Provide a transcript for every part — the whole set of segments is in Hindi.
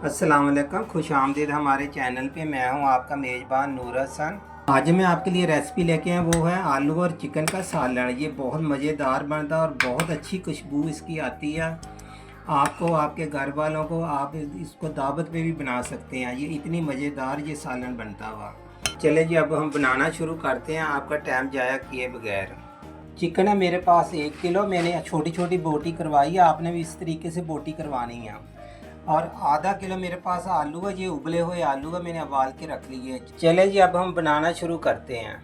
अस्सलाम वालेकुम, खुश आमदीद हमारे चैनल पे। मैं हूं आपका मेज़बान नूर हसन। आज मैं आपके लिए रेसिपी लेके आया, वो है आलू और चिकन का सालन। ये बहुत मज़ेदार बनता है और बहुत अच्छी खुशबू इसकी आती है। आपको, आपके घर वालों को आप इसको दावत पे भी बना सकते हैं। ये इतनी मज़ेदार ये सालन बनता हुआ। चले जी, अब हम बनाना शुरू करते हैं आपका टाइम ज़ाया किए बगैर। चिकन है मेरे पास 1 किलो। मैंने छोटी छोटी बोटी करवाई है, आपने भी इस तरीके से बोटी करवानी है। और आधा किलो मेरे पास आलू है, ये उबले हुए आलू है, मैंने उबाल के रख लिए। चले जी, अब हम बनाना शुरू करते हैं।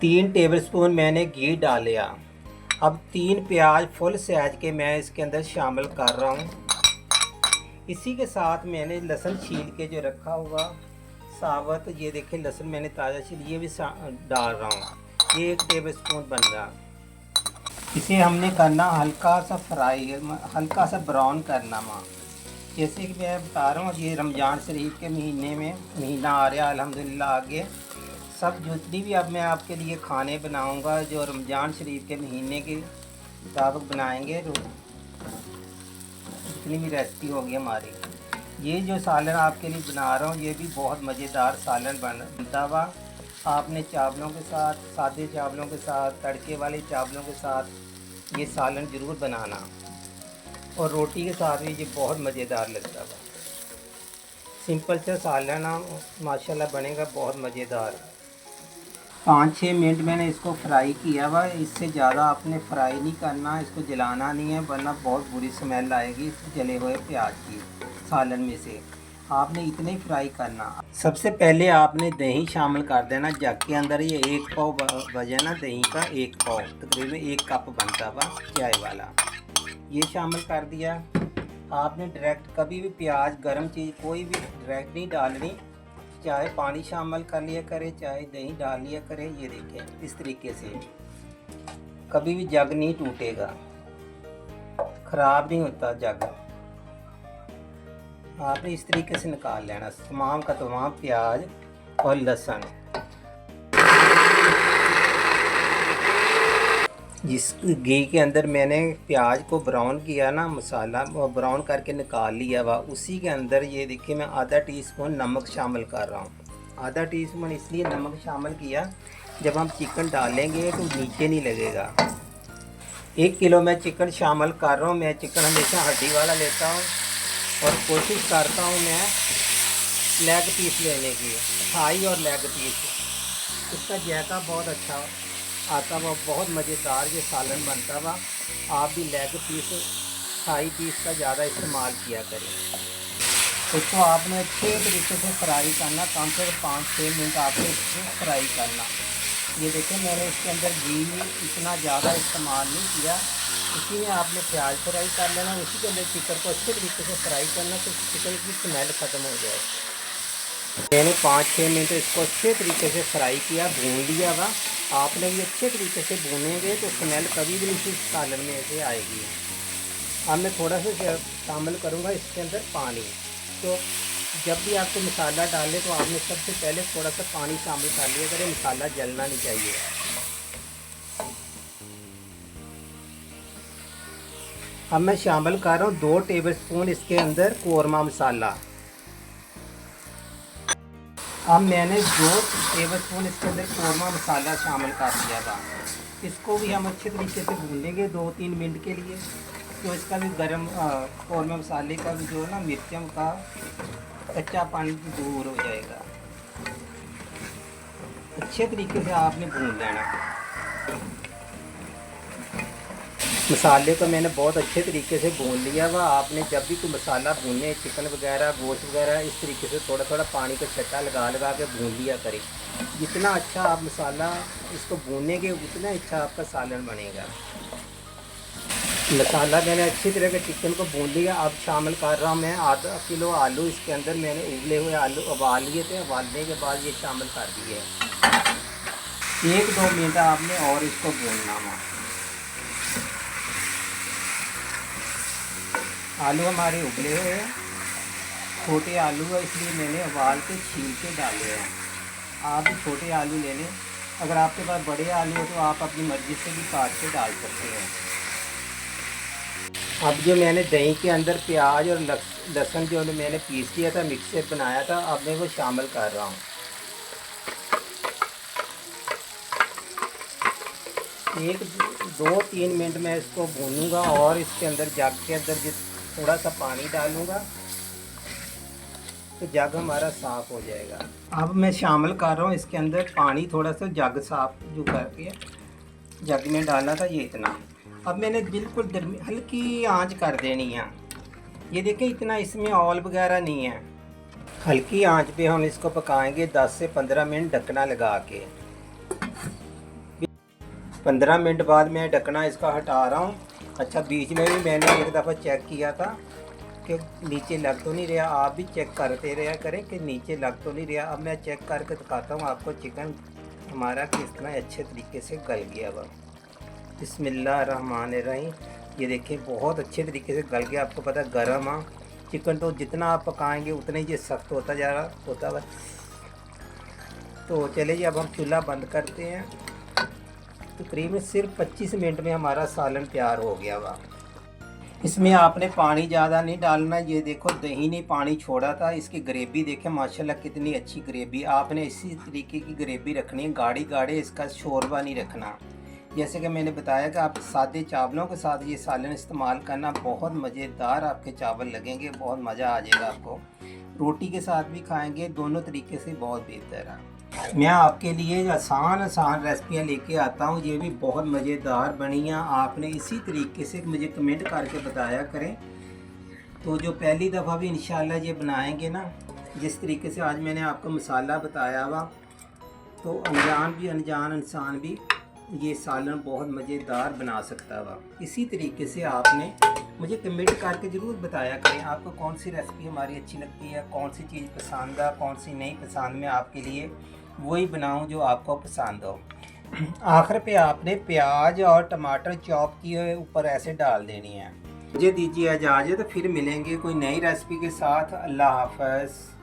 3 टेबलस्पून मैंने घी डाल लिया। अब 3 प्याज फुल साइज के मैं इसके अंदर शामिल कर रहा हूँ। इसी के साथ मैंने लहसुन छील के जो रखा हुआ साबुत, ये देखिए लहसुन मैंने ताज़ा छील, ये भी डाल रहा हूँ। ये 1 टेबलस्पून बन रहा। इसे हमने करना हल्का सा फ्राई, हल्का सा ब्राउन करना माँ। जैसे कि मैं बता रहा हूँ, ये रमज़ान शरीफ के महीना आ रहा है अल्हम्दुलिल्लाह। आगे सब जितनी भी अब मैं आपके लिए खाने बनाऊँगा जो रमज़ान शरीफ के महीने के मुताबिक बनाएंगे, जितनी भी रेसिपी होगी हमारी। ये जो सालन आपके लिए बना रहा हूँ, ये भी बहुत मज़ेदार सालन बनता हुआ। आपने चावलों के साथ, सादे चावलों के साथ, तड़के वाले चावलों के साथ ये सालन ज़रूर बनाना, और रोटी के साथ भी ये बहुत मज़ेदार लगता है। सिंपल सा सालन माशाल्लाह बनेगा बहुत मज़ेदार। 5-6 मिनट मैंने इसको फ्राई किया हुआ। इससे ज़्यादा आपने फ्राई नहीं करना, इसको जलाना नहीं है, वरना बहुत बुरी स्मेल आएगी इस जले हुए प्याज की सालन में से। आपने इतने ही फ्राई करना। सबसे पहले आपने दही शामिल कर देना जग के अंदर। ये 1 पाव वजन है दही का, 1 पाव तकरीबन 1 कप बनता हुआ चाय वाला, ये शामिल कर दिया। आपने डायरेक्ट कभी भी प्याज गर्म चीज़ कोई भी डायरेक्ट नहीं डालनी, चाहे पानी शामिल कर लिया करे, चाहे दही डाल लिया करे। ये देखें इस तरीके से, कभी भी जग नहीं टूटेगा, ख़राब नहीं होता जग। आपने इस तरीके से निकाल लेना तमाम का तमाम प्याज और लहसुन। जिस घी के अंदर मैंने प्याज को ब्राउन किया ना, मसाला ब्राउन करके निकाल लिया हुआ, उसी के अंदर ये देखिए मैं आधा टीस्पून नमक शामिल कर रहा हूँ। आधा टीस्पून इसलिए नमक शामिल किया, जब हम चिकन डालेंगे तो नीचे नहीं लगेगा। 1 किलो मैं चिकन शामिल कर रहा हूँ। मैं चिकन हमेशा हड्डी वाला लेता हूँ और कोशिश करता हूँ मैं लेग पीस लेने की, थाई और लेग पीस। इसका जायका बहुत अच्छा आता हुआ, बहुत मज़ेदार ये सालन बनता हुआ। आप भी लेग पीस, थाई पीस का ज़्यादा इस्तेमाल किया करें। इसको आपने अच्छे तरीके से फ्राई करना, कम से कम 5-6 मिनट आपको इसको फ्राई करना। ये देखें मैंने इसके अंदर घी इतना ज़्यादा इस्तेमाल नहीं किया। इसी में आपने प्याज फ्राई कर लेना, उसी के अंदर चिकन को अच्छे तरीके से फ्राई करना, तो चिकन की स्मेल ख़त्म हो जाए। मैंने 5-6 मिनट इसको अच्छे तरीके से फ्राई किया, भून लिया हुआ। आपने भी अच्छे तरीके से भूनेंगे तो स्मेल कभी भी नहीं इस सालन में ऐसे आएगी। अब मैं थोड़ा सा शामिल करूँगा इसके अंदर पानी। तो जब भी आपको मसाला डालें तो आपने सबसे पहले थोड़ा सा पानी शामिल कर लिया करें, मसाला जलना नहीं चाहिए। अब मैं शामिल कर रहा हूँ 2 टेबलस्पून इसके अंदर कौरमा मसाला। अब मैंने 2 टेबलस्पून इसके अंदर कौरमा मसाला शामिल कर दिया था। इसको भी हम अच्छे तरीके से भूनेंगे 2-3 मिनट के लिए, तो इसका भी गरम कौरमा मसाले का भी जो है ना, मिर्चों का कच्चा पानी दूर हो जाएगा। अच्छे तरीके से आपने भून लेना। मसाले को मैंने बहुत अच्छे तरीके से भून लिया हुआ। आपने जब भी कोई मसाला भूने, चिकन वगैरह, गोश्त वगैरह, इस तरीके से थोड़ा थोड़ा पानी का छट्टा लगा लगा के भून लिया करें। जितना अच्छा आप मसाला इसको भूनेंगे उतना अच्छा आपका सालन बनेगा। मसाला मैंने अच्छी तरह के चिकन को भून लिया। अब शामिल कर रहा हूँ मैं आधा किलो आलू। इसके अंदर मैंने उबले हुए आलू उबाल लिए थे, उबालने के बाद ये शामिल कर दिए। 1-2 मिनट आपने और इसको भूनना है। आलू हमारे उबले हुए हैं, छोटे आलू है इसलिए मैंने उबाल के छील के डाले हैं। आप भी छोटे आलू ले लें, अगर आपके पास बड़े आलू हो तो आप अपनी मर्ज़ी से भी काट के डाल सकते हैं। अब जो मैंने दही के अंदर प्याज और लहसुन जो मैंने पीस लिया था, मिक्सर बनाया था, अब मैं वो शामिल कर रहा हूँ। एक 2-3 मिनट मैं इसको भूनूंगा और इसके अंदर जग के अंदर थोड़ा सा पानी डालूंगा तो जग हमारा साफ़ हो जाएगा। अब मैं शामिल कर रहा हूँ इसके अंदर पानी, थोड़ा सा जग साफ जो करके जग में डाला था, ये इतना। अब मैंने बिल्कुल हल्की आंच कर देनी है। ये देखें, इतना इसमें ऑयल वगैरह नहीं है। हल्की आंच पे हम इसको पकाएंगे 10 से 15 मिनट ढकना लगा के। 15 मिनट बाद मैं ढकना इसका हटा रहा हूँ। अच्छा, बीच में भी मैंने एक दफ़ा चेक किया था कि नीचे लग तो नहीं रहा। आप भी चेक करते रहा करें कि नीचे लग तो नहीं रहा। अब मैं चेक करके दिखाता हूँ आपको चिकन हमारा किस तरह अच्छे तरीके से गल गया हुआ। बिस्मिल्लाहिर्रहमानिर्रहीम। ये देखिए बहुत अच्छे तरीके से गल गया। आपको पता है गर्म है चिकन, तो जितना आप पकाएंगे उतना ही ये सख्त होता जा रहा होता है। तो चले जी, अब हम चूल्हा बंद करते हैं। तकरीबन सिर्फ 25 मिनट में हमारा सालन तैयार हो गया हुआ। इसमें आपने पानी ज़्यादा नहीं डालना। ये देखो दही ने पानी छोड़ा था। इसकी ग्रेवी देखें माशाल्लाह कितनी अच्छी ग्रेवी। आपने इसी तरीके की ग्रेवी रखनी है, गाढ़ी गाढ़े, इसका शोरबा नहीं रखना। जैसे कि मैंने बताया कि आप सादे चावलों के साथ ये सालन इस्तेमाल करना, बहुत मज़ेदार आपके चावल लगेंगे, बहुत मज़ा आ जाएगा आपको। रोटी के साथ भी खाएंगे, दोनों तरीके से बहुत बेहतर है। मैं आपके लिए आसान रेसिपियाँ लेके आता हूँ, ये भी बहुत मज़ेदार बनी हैं। आपने इसी तरीके से मुझे कमेंट करके बताया करें। तो जो पहली दफ़ा भी इंशाल्लाह ये बनाएंगे ना, जिस तरीके से आज मैंने आपको मसाला बताया हुआ, तो अनजान इंसान भी ये सालन बहुत मज़ेदार बना सकता हुआ। इसी तरीके से आपने मुझे कमेंट करके ज़रूर बताया करें आपको कौन सी रेसिपी हमारी अच्छी लगती है, कौन सी चीज़ पसंद है, कौन सी नहीं पसंद। मैं आपके लिए वही बनाऊं जो आपको पसंद हो। आखिर पे आपने प्याज और टमाटर चॉप किए ऊपर ऐसे डाल देनी है। मुझे दीजिए इजाज़त, फिर मिलेंगे कोई नई रेसिपी के साथ। अल्लाह हाफ़िज़।